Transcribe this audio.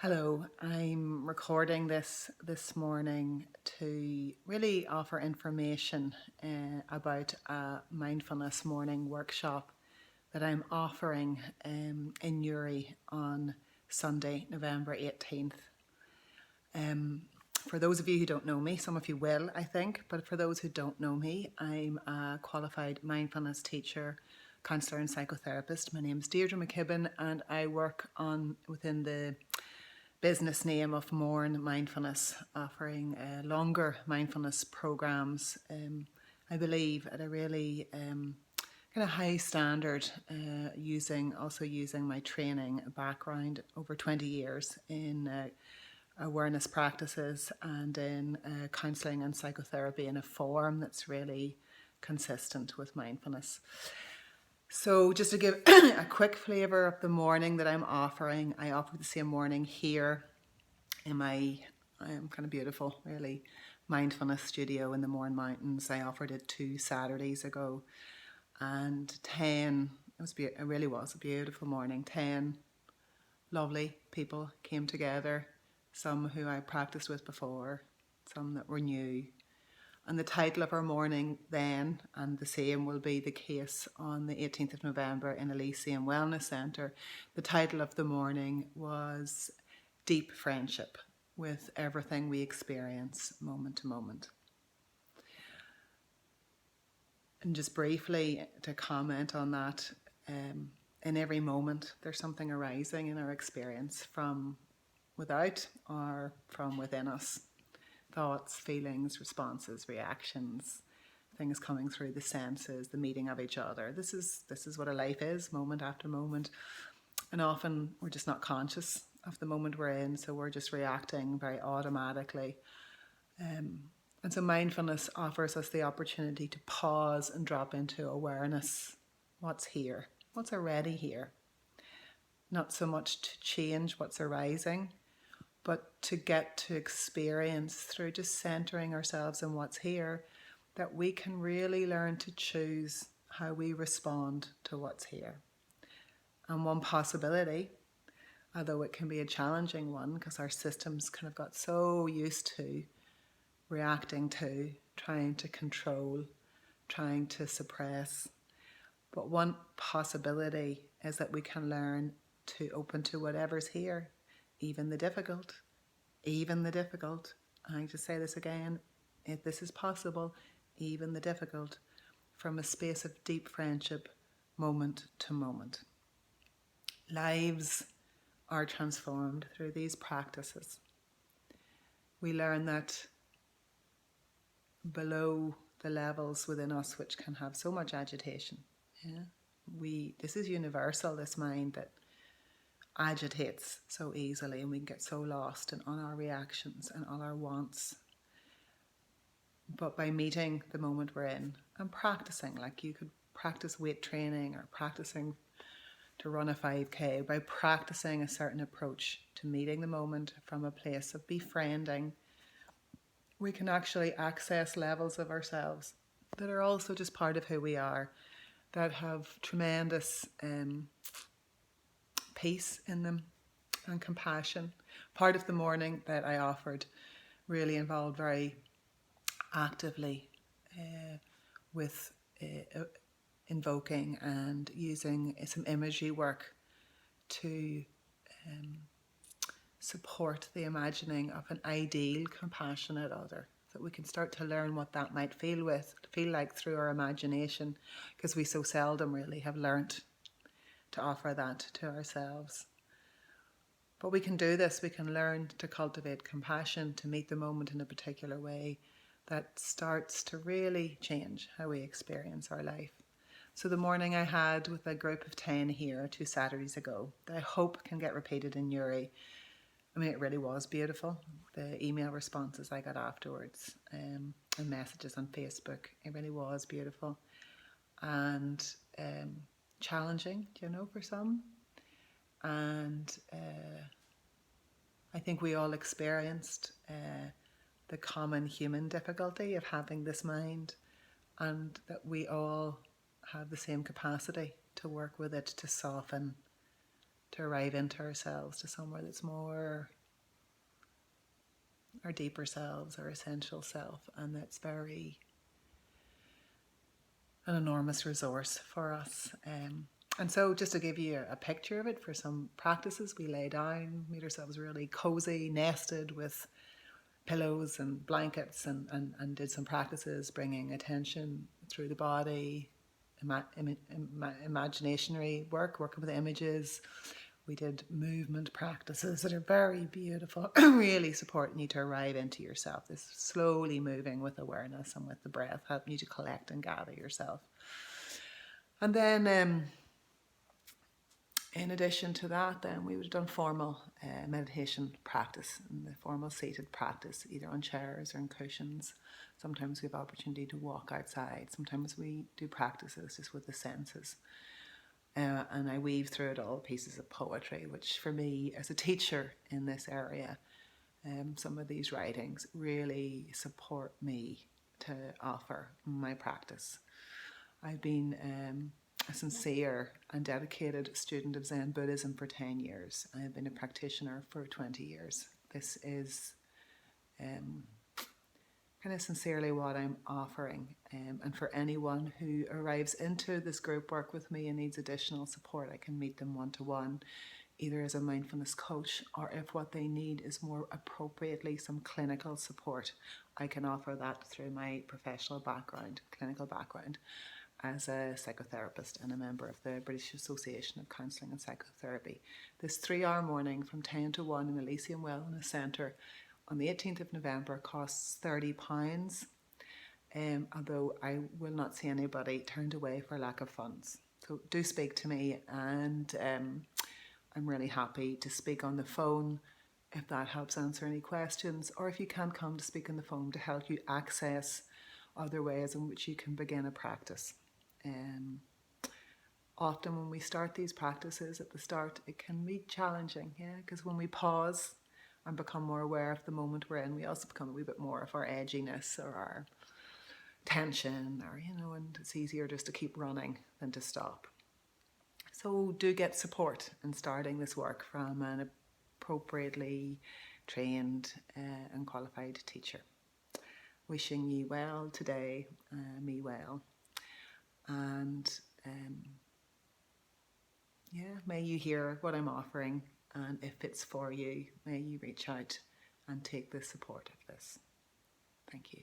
Hello, I'm recording this morning to really offer information about a mindfulness morning workshop that I'm offering in Newry on Sunday, November 18th. For those of you who don't know me, some of you will, I think, but for those who don't know me, I'm a qualified mindfulness teacher, counsellor and psychotherapist. My name is Deirdre McKibben and I work within the business name of Morn Mindfulness, offering longer mindfulness programs, I believe at a really kind of high standard, using my training background over 20 years in awareness practices and in counselling and psychotherapy in a form that's really consistent with mindfulness. So just to give a quick flavour of the morning that I'm offering, I offer the same morning here in my kind of beautiful, really, mindfulness studio in the Mourne Mountains. I offered it 2 Saturdays ago, and it really was a beautiful morning. 10 lovely people came together, some who I practiced with before, some that were new. And the title of our morning then, and the same will be the case on the 18th of November in Elysium Wellness Centre, the title of the morning was Deep Friendship with Everything We Experience Moment to Moment. And just briefly to comment on that, in every moment there's something arising in our experience from without or from within us. Thoughts, feelings, responses, reactions, things coming through the senses, the meeting of each other. This is what a life is, moment after moment. And often we're just not conscious of the moment we're in, so we're just reacting very automatically. And so mindfulness offers us the opportunity to pause and drop into awareness. What's here? What's already here? Not so much to change what's arising, but to get to experience through just centering ourselves in what's here, that we can really learn to choose how we respond to what's here. And one possibility, although it can be a challenging one because our systems kind of got so used to reacting to, trying to control, trying to suppress. But one possibility is that we can learn to open to whatever's here, even the difficult. I just say this again, if this is possible, even the difficult, from a space of deep friendship, moment to moment. Lives are transformed through these practices. We learn that below the levels within us which can have so much agitation, this is universal, this mind that agitates so easily, and we can get so lost in all our reactions and all our wants. But by meeting the moment we're in and practicing, like you could practice weight training or practicing to run a 5K, by practicing a certain approach to meeting the moment from a place of befriending, we can actually access levels of ourselves that are also just part of who we are, that have tremendous peace in them and compassion. Part of the morning that I offered really involved very actively with invoking and using some imagery work to support the imagining of an ideal, compassionate other, so that we can start to learn what that might feel like through our imagination, because we so seldom really have learnt to offer that to ourselves. But we can do this. We can learn to cultivate compassion, to meet the moment in a particular way that starts to really change how we experience our life. So the morning I had with a group of 10 here 2 Saturdays ago, that I hope can get repeated in Newry. I mean, it really was beautiful. The email responses I got afterwards and messages on Facebook, it really was beautiful. And challenging, for some. And I think we all experienced the common human difficulty of having this mind, and that we all have the same capacity to work with it, to soften to arrive into ourselves, to somewhere that's more our deeper selves, our essential self, and that's very an enormous resource for us. And so just to give you a picture of it, for some practices we lay down, made ourselves really cozy, nested with pillows and blankets, and did some practices bringing attention through the body, imaginationary work, working with images. We did movement practices that are very beautiful, really supporting you to arrive into yourself, this slowly moving with awareness and with the breath, helping you to collect and gather yourself. And then in addition to that, then we would have done formal meditation practice, and the formal seated practice, either on chairs or on cushions. Sometimes we have opportunity to walk outside. Sometimes we do practices just with the senses. And I weave through it all pieces of poetry, which for me as a teacher in this area, some of these writings really support me to offer my practice. I've been a sincere and dedicated student of Zen Buddhism for 10 years. I have been a practitioner for 20 years. This is kind of sincerely what I'm offering. And for anyone who arrives into this group work with me and needs additional support, I can meet them one-to-one, either as a mindfulness coach, or if what they need is more appropriately some clinical support, I can offer that through my professional background, clinical background, as a psychotherapist and a member of the British Association of Counselling and Psychotherapy. This 3-hour morning from 10 to 1 in Elysium Wellness Centre on the 18th of November costs £30, although I will not see anybody turned away for lack of funds. So do speak to me, and I'm really happy to speak on the phone if that helps answer any questions, or if you can't come to speak on the phone, to help you access other ways in which you can begin a practice. Often when we start these practices at the start, it can be challenging, because when we pause and become more aware of the moment we're in, we also become a wee bit more of our edginess or our tension, or and it's easier just to keep running than to stop. So do get support in starting this work from an appropriately trained and qualified teacher. Wishing you well today, me well, and may you hear what I'm offering, and if it's for you, may you reach out and take the support of this. Thank you.